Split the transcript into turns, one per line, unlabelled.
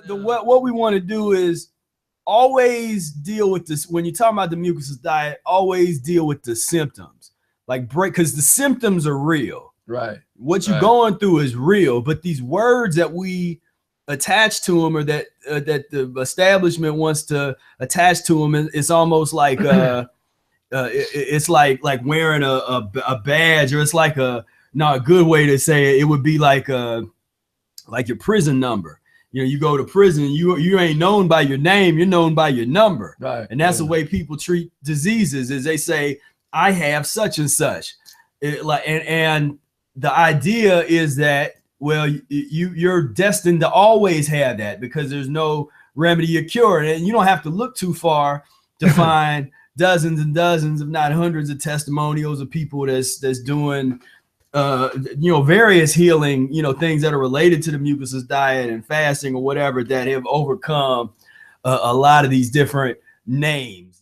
what we want to do is always deal with this. When you're talking about the mucusless diet, always deal with the symptoms, like because the symptoms are real.
Right.
What you're going through is real, but these words that we attach to them, or that the establishment wants to attach to them, it's almost like it's like wearing a badge, or it's like a good way to say it would be like your prison number. You know, you go to prison, you ain't known by your name, you're known by your number.
Right.
And that's the way people treat diseases, is they say, I have such and such. And the idea is that, well, you're destined to always have that, because there's no remedy or cure. And you don't have to look too far to find dozens and dozens, if not hundreds, of testimonials of people that's doing various healing, things that are related to the mucusless diet and fasting or whatever, that have overcome a lot of these different names.